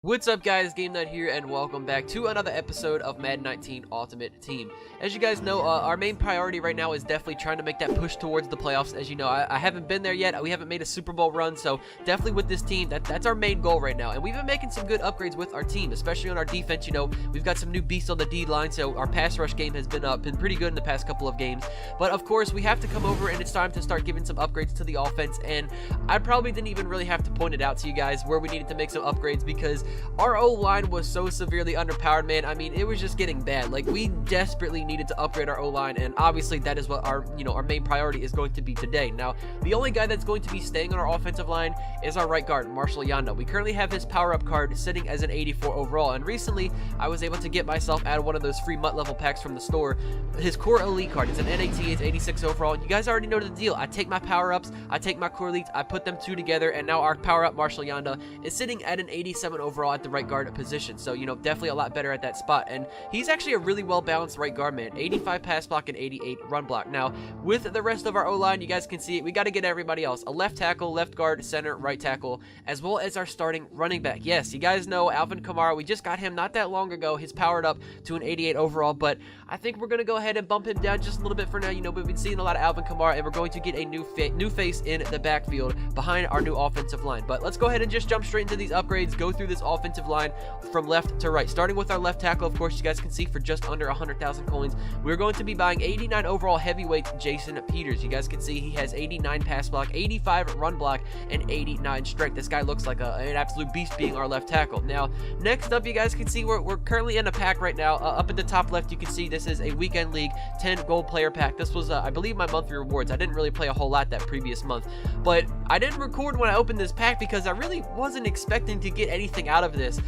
What's up guys, Game Nut here, and welcome back to another episode of Madden 19 Ultimate Team. As you guys know, our main priority right now is definitely trying to make that push towards the playoffs. As you know, I haven't been there yet. We haven't made a Super Bowl run, so definitely with this team, that's our main goal right now. And we've been making some good upgrades with our team, especially on our defense. You know, we've got some new beasts on the D-line, so our pass rush game has been pretty good in the past couple of games. But of course, we have to come over and it's time to start giving some upgrades to the offense. And I probably didn't even really have to point it out to you guys where we needed to make some upgrades, because our O-line was so severely underpowered, man. I mean, it was just getting bad. Like, we desperately needed to upgrade our O-line, and obviously that is what our main priority is going to be today. Now, the only guy that's going to be staying on our offensive line is our right guard, Marshall Yanda. We currently have his power-up card sitting as an 84 overall, and recently I was able to get myself out of one of those free MUT level packs from the store. His core elite card is an NAT, it's 86 overall. You guys already know the deal. I take my power-ups, I take my core elites, I put them two together, and now our power-up Marshall Yanda is sitting at an 87 overall at the right guard position. So, definitely a lot better at that spot. And he's actually a really well-balanced right guard, man. 85 pass block and 88 run block. Now, with the rest of our O-line, you guys can see it. We got to get everybody else. A left tackle, left guard, center, right tackle, as well as our starting running back. Yes, you guys know Alvin Kamara. We just got him not that long ago. He's powered up to an 88 overall, but I think we're going to go ahead and bump him down just a little bit for now. We've been seeing a lot of Alvin Kamara, and we're going to get a new face in the backfield behind our new offensive line. But let's go ahead and just jump straight into these upgrades, go through this offensive line from left to right. Starting with our left tackle, of course, you guys can see for just under 100,000 coins, we're going to be buying 89 overall heavyweight Jason Peters. You guys can see he has 89 pass block, 85 run block, and 89 strength. This guy looks like an absolute beast being our left tackle. Now, next up, you guys can see we're currently in a pack right now. Up at the top left, you can see this is a Weekend League 10 gold player pack. This was, I believe, my monthly rewards. I didn't really play a whole lot that previous month, but I didn't record when I opened this pack because I really wasn't expecting to get anything out of this.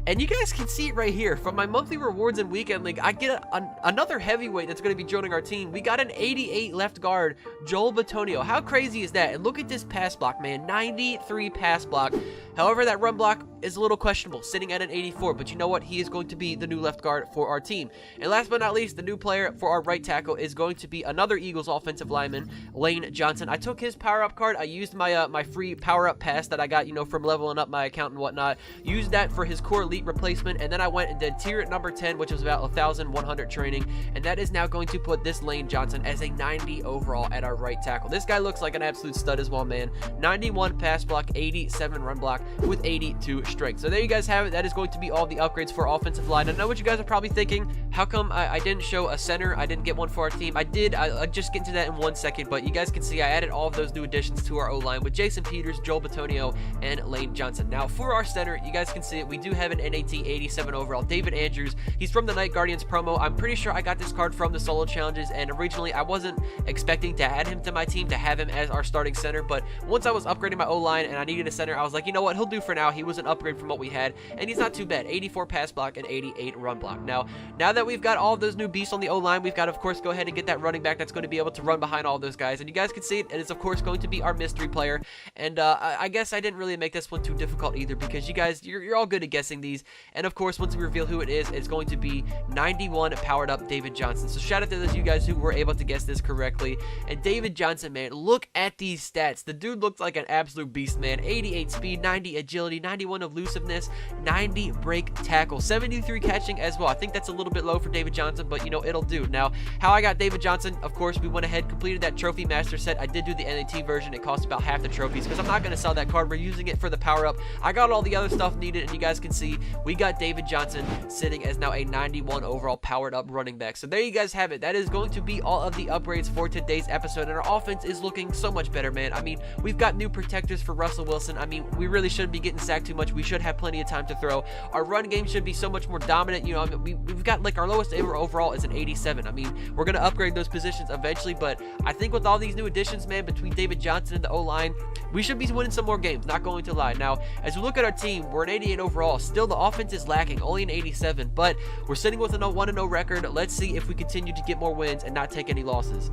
And you guys can see it right here. From my monthly rewards in Weekend League, I get another heavyweight that's going to be joining our team. We got an 88 left guard, Joel Bitonio. How crazy is that? And look at this pass block, man. 93 pass block. However, that run block is a little questionable, sitting at an 84. But you know what? He is going to be the new left guard for our team. And last but not least, the new player for our right tackle is going to be another Eagles offensive lineman, Lane Johnson. I took his power-up card. I used my my free power-up pass that I got, from leveling up my account and whatnot. Used that for his core elite replacement, and then I went and did tier at number 10, which was about 1,100 training, and that is now going to put this Lane Johnson as a 90 overall at our right tackle. This guy looks like an absolute stud as well, man. 91 pass block, 87 run block with 82 strength. So there you guys have it. That is going to be all the upgrades for offensive line. I know what you guys are probably thinking. How come I didn't show a center? I didn't get one for our team. I did. I'll just get into that in 1 second, but you guys can see I added all of those new additions to our O-line with Jason Peters, Joel Bitonio, and Lane Johnson. Now, for our center, you guys can see it. We do have an NAT 87 overall, David Andrews. He's from the Night Guardians promo. I'm pretty sure I got this card from the solo challenges, and originally I wasn't expecting to add him to my team, to have him as our starting center, but once I was upgrading my O-line and I needed a center, I was like, you know what, he'll do for now. He was an upgrade from what we had, and he's not too bad. 84 pass block and 88 run block. Now that we've got all of those new beasts on the O-line, we've got to, of course, go ahead and get that running back that's going to be able to run behind all those guys, and you guys can see it. It is, of course, going to be our mystery player, and I guess I didn't really make this one too difficult either, because you guys, you're all good at guessing these, and of course, once we reveal who it is, it's going to be 91 powered up David Johnson. So shout out to those of you guys who were able to guess this correctly. And David Johnson, man, look at these stats. The dude looks like an absolute beast, man. 88 speed, 90 agility, 91 elusiveness, 90 break tackle, 73 catching as well. I think that's a little bit low for David Johnson, but it'll do. Now, how I got David Johnson, of course, we went ahead, completed that trophy master set. I did do the NAT version. It cost about half the trophies because I'm not going to sell that card. We're using it for the power up. I got all the other stuff needed, and you guys can see we got David Johnson sitting as now a 91 overall powered up running back. So there you guys have it. That is going to be all of the upgrades for today's episode, and our offense is looking so much better, man. I mean, we've got new protectors for Russell Wilson. I mean, we really shouldn't be getting sacked too much. We should have plenty of time to throw. Our run game should be so much more dominant. I mean, we've got like our lowest ever overall is an 87. I mean, we're going to upgrade those positions eventually, but I think with all these new additions, man, between David Johnson and the O-line, we should be winning some more games, not going to lie. Now, as we look at our team, we're an 88 overall. Still, the offense is lacking, only an 87, but we're sitting with a 1-0 record. Let's see if we continue to get more wins and not take any losses.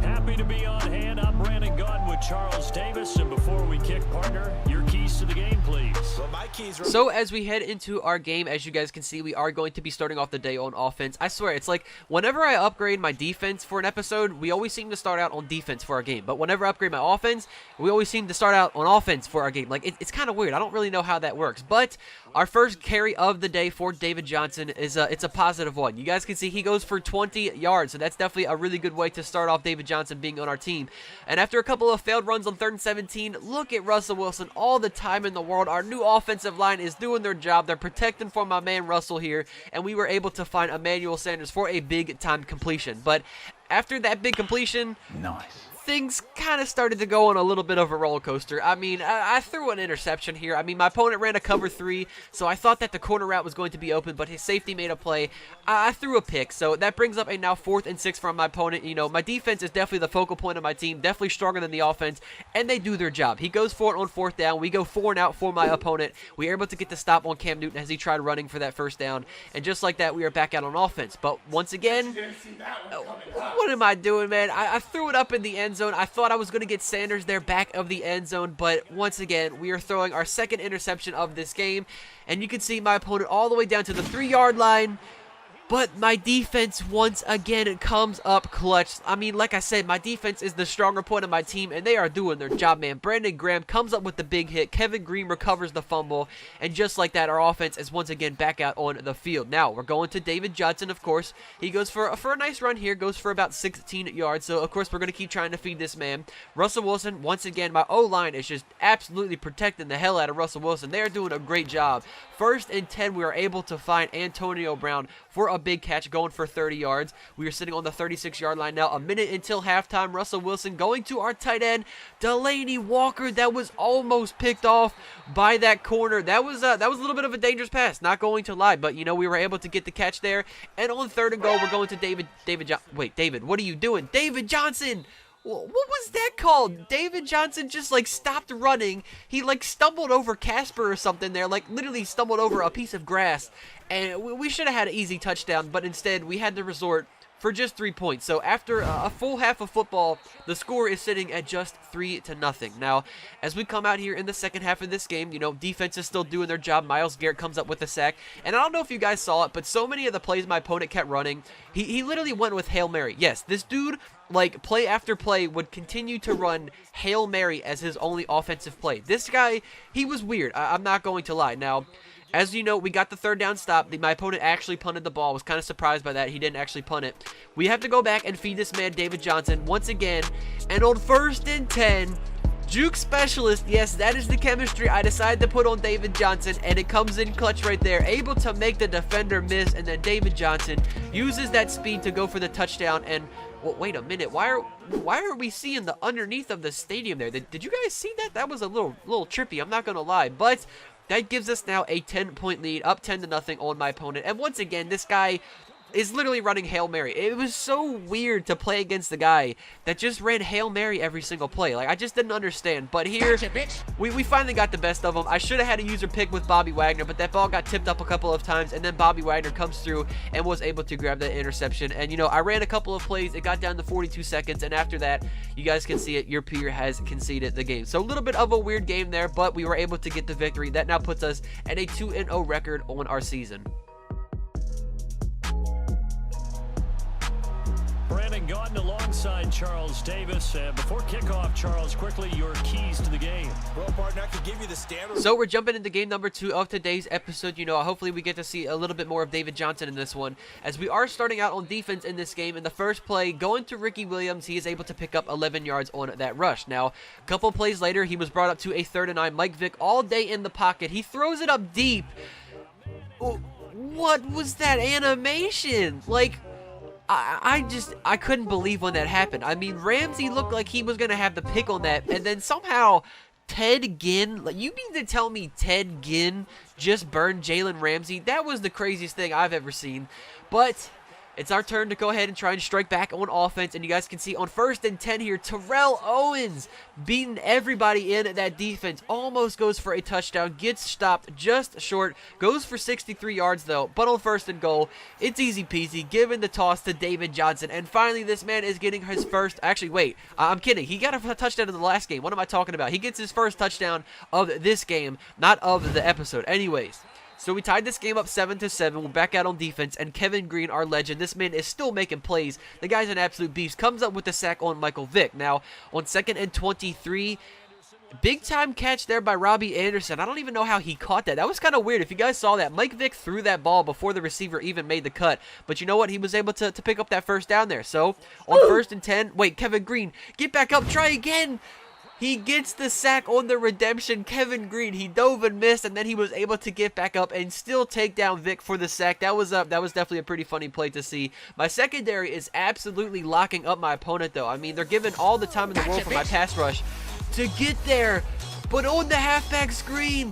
Happy to be on hand. I'm Brandon Gaunt with Charles Davis, and before we kick, partner, your keys to the game, please. From So as we head into our game, as you guys can see, we are going to be starting off the day on offense. I swear, it's like whenever I upgrade my defense for an episode, we always seem to start out on defense for our game. But whenever I upgrade my offense, we always seem to start out on offense for our game. Like, it's kind of weird. I don't really know how that works. But our first carry of the day for David Johnson is it's a positive one. You guys can see he goes for 20 yards. So that's definitely a really good way to start off David Johnson being on our team. And after a couple of failed runs on 3rd and 17, look at Russell Wilson. All the time in the world. Our new offensive line is doing their job. They're protecting for my man Russell here, and we were able to find Emmanuel Sanders for a big time completion. But after that big completion, things kind of started to go on a little bit of a roller coaster. I mean, I threw an interception here. I mean, my opponent ran a cover 3, so I thought that the corner route was going to be open, but his safety made a play. I threw a pick, so that brings up a now 4th and 6 from my opponent. You know, my defense is definitely the focal point of my team, definitely stronger than the offense, and they do their job. He goes for it on 4th down. We go 4 and out for my opponent. We are able to get the stop on Cam Newton as he tried running for that 1st down, and just like that, we are back out on offense. But once again, what am I doing, man? I threw it up in the end zone. I thought I was going to get Sanders there back of the end zone, but once again, we are throwing our 2nd interception of this game, and you can see my opponent all the way down to the 3-yard line. But my defense, once again, comes up clutch. I mean, like I said, my defense is the stronger point of my team, and they are doing their job, man. Brandon Graham comes up with the big hit. Kevin Green recovers the fumble. And just like that, our offense is once again back out on the field. Now, we're going to David Johnson, of course. He goes for a nice run here. Goes for about 16 yards. So, of course, we're going to keep trying to feed this man. Russell Wilson, once again, my O-line is just absolutely protecting the hell out of Russell Wilson. They are doing a great job. 1st and 10, we are able to find Antonio Brown for a big catch, going for 30 yards. We are sitting on the 36-yard line now. A minute until halftime. Russell Wilson going to our tight end, Delaney Walker. That was almost picked off by that corner. That was a little bit of a dangerous pass, not going to lie, but you know, we were able to get the catch there. And on 3rd and goal, we're going to David David, what are you doing? David Johnson! What was that called? David Johnson just like stopped running. He like stumbled over Casper or something there, like literally stumbled over a piece of grass. And we should have had an easy touchdown, but instead we had to resort for just 3 points. So after a full half of football, the score is sitting at just 3-0. Now, as we come out here in the second half of this game, you know, defense is still doing their job. Myles Garrett comes up with a sack. And I don't know if you guys saw it, but so many of the plays my opponent kept running, he literally went with Hail Mary. Yes, this dude, like, play after play, would continue to run Hail Mary as his only offensive play. This guy, he was weird. I'm not going to lie. Now, as you know, we got the 3rd down stop. My opponent actually punted the ball. I was kind of surprised by that. He didn't actually punt it. We have to go back and feed this man, David Johnson, once again. And on 1st and 10, Juke Specialist, yes, that is the chemistry I decided to put on David Johnson, and it comes in clutch right there. Able to make the defender miss, and then David Johnson uses that speed to go for the touchdown. And, well, wait a minute. Why are we seeing the underneath of the stadium there? Did you guys see that? That was a little trippy. I'm not going to lie. But that gives us now a 10-point lead, up 10-0 on my opponent. And once again, this guy is literally running Hail Mary. It was so weird to play against the guy that just ran Hail Mary every single play. Like, I just didn't understand. But here, we finally got the best of him. I should have had a user pick with Bobby Wagner, but that ball got tipped up a couple of times, and then Bobby Wagner comes through and was able to grab that interception. And, you know, I ran a couple of plays. It got down to 42 seconds, and after that, you guys can see it. Your peer has conceded the game. So a little bit of a weird game there, but we were able to get the victory. That now puts us at a 2-0 record on our season. Brandon Gaudin alongside Charles Davis. Before kickoff, Charles, quickly your keys to the game. Well, partner, I could give you the standard. So we're jumping into game number 2 of today's episode. You know, hopefully we get to see a little bit more of David Johnson in this one, as we are starting out on defense in this game. In the first play, going to Ricky Williams, he is able to pick up 11 yards on that rush. Now, a couple plays later, he was brought up to a 3rd and 9. Mike Vick all day in the pocket. He throws it up deep. What was that animation? Like, I couldn't believe when that happened. I mean, Ramsey looked like he was going to have the pick on that, and then somehow Ted Ginn, like, you mean to tell me Ted Ginn just burned Jalen Ramsey? That was the craziest thing I've ever seen. But It's our turn to go ahead and try and strike back on offense, and you guys can see on 1st and 10 here, Terrell Owens beating everybody in that defense, almost goes for a touchdown, gets stopped just short, goes for 63 yards though, but on 1st and goal, it's easy peasy, giving the toss to David Johnson, and finally this man is getting his first, actually wait, I'm kidding, he got a touchdown in the last game, what am I talking about? He gets his first touchdown of this game, not of the episode. Anyways, so we tied this game up 7-7. We're back out on defense, and Kevin Green, our legend, this man is still making plays. The guy's an absolute beast. Comes up with the sack on Michael Vick. Now, on 2nd and 23, big time catch there by Robbie Anderson. I don't even know how he caught that. That was kind of weird. If you guys saw that, Mike Vick threw that ball before the receiver even made the cut. But you know what? He was able to pick up that first down there. So, on 1st and 10, wait, Kevin Green, get back up, try again. He gets the sack on the redemption. Kevin Green, he dove and missed, and then he was able to get back up and still take down Vic for the sack. That was definitely a pretty funny play to see. My secondary is absolutely locking up my opponent, though. I mean, they're giving all the time in the world for my pass rush to get there. But on the halfback screen,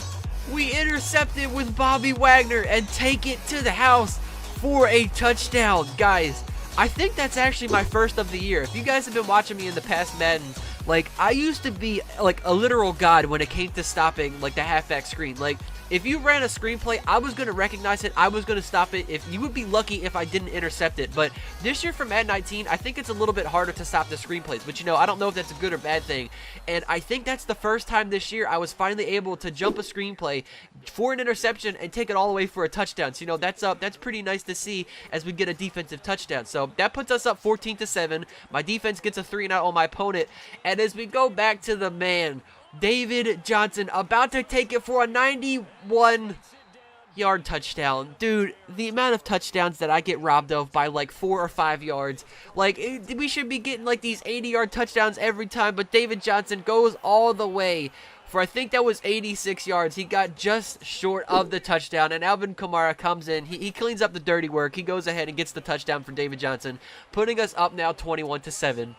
we intercepted with Bobby Wagner and take it to the house for a touchdown. Guys, I think that's actually my first of the year. If you guys have been watching me in the past Madden, like, I used to be, like, a literal god when it came to stopping, like, the halfback screen. Like, if you ran a screenplay, I was going to recognize it. I was going to stop it. If you would be lucky if I didn't intercept it. But this year for Madden 19, I think it's a little bit harder to stop the screenplays. But, you know, I don't know if that's a good or bad thing. And I think that's the first time this year I was finally able to jump a screenplay for an interception and take it all the way for a touchdown. So, you know, that's pretty nice to see as we get a defensive touchdown. So, that puts us up 14-7. My defense gets a 3-and-out on my opponent. And as we go back to the man, David Johnson, about to take it for a 91-yard touchdown. Dude, the amount of touchdowns that I get robbed of by like 4 or 5 yards. Like, we should be getting like these 80-yard touchdowns every time, but David Johnson goes all the way for, I think that was 86 yards. He got just short of the touchdown, and Alvin Kamara comes in. He cleans up the dirty work. He goes ahead and gets the touchdown for David Johnson, putting us up now 21-7.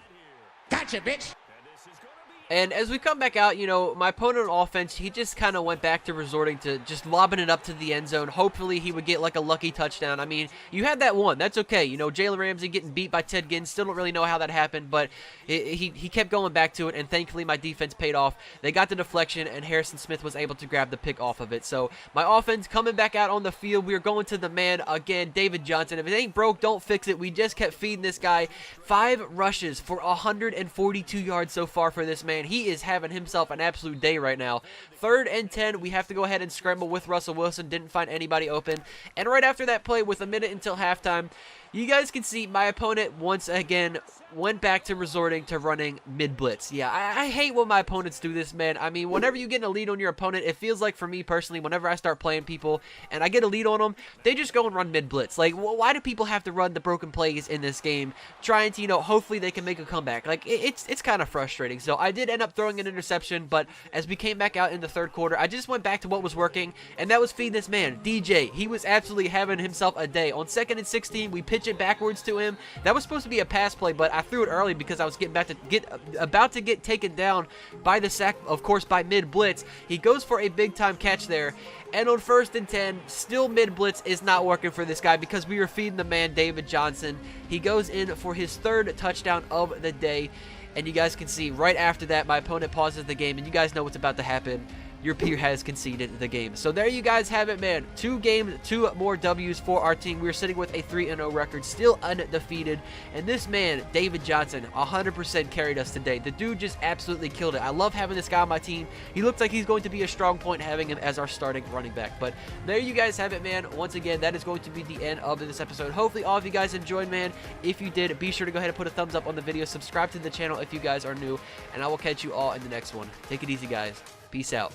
Gotcha, bitch. And as we come back out, you know, my opponent on offense, he just kind of went back to resorting to just lobbing it up to the end zone. Hopefully he would get like a lucky touchdown. I mean, you had that one. That's okay. You know, Jalen Ramsey getting beat by Ted Ginn. Still don't really know how that happened, but he kept going back to it, and thankfully my defense paid off. They got the deflection, and Harrison Smith was able to grab the pick off of it. So my offense coming back out on the field. We are going to the man again, David Johnson. If it ain't broke, don't fix it. We just kept feeding this guy. 5 rushes for 142 yards so far for this man. He is having himself an absolute day right now. 3rd and 10, we have to go ahead and scramble with Russell Wilson. Didn't find anybody open. And right after that play, with a minute until halftime, you guys can see my opponent once again went back to resorting to running mid-blitz. Yeah, I hate when my opponents do this, man. I mean, whenever you get a lead on your opponent, it feels like for me personally, whenever I start playing people and I get a lead on them, they just go and run mid-blitz. Like, why do people have to run the broken plays in this game, trying to, you know, hopefully they can make a comeback? Like, it's kind of frustrating. So I did end up throwing an interception, but as we came back out in the 3rd quarter, I just went back to what was working, and that was feed this man, DJ. He was absolutely having himself a day. On 2nd and 16, we pitch it backwards to him. That was supposed to be a pass play, but I threw it early because I was about to get taken down by the sack, of course, by mid-blitz. He goes for a big-time catch there, and on 1st and 10, still mid-blitz is not working for this guy because we were feeding the man, David Johnson. He goes in for his 3rd touchdown of the day, and you guys can see right after that, my opponent pauses the game, and you guys know what's about to happen. Your peer has conceded the game. So there you guys have it, man. 2 games, 2 more W's for our team. We're sitting with a 3-0 record, still undefeated. And this man, David Johnson, 100% carried us today. The dude just absolutely killed it. I love having this guy on my team. He looks like he's going to be a strong point having him as our starting running back. But there you guys have it, man. Once again, that is going to be the end of this episode. Hopefully all of you guys enjoyed, man. If you did, be sure to go ahead and put a thumbs up on the video. Subscribe to the channel if you guys are new. And I will catch you all in the next one. Take it easy, guys. Peace out.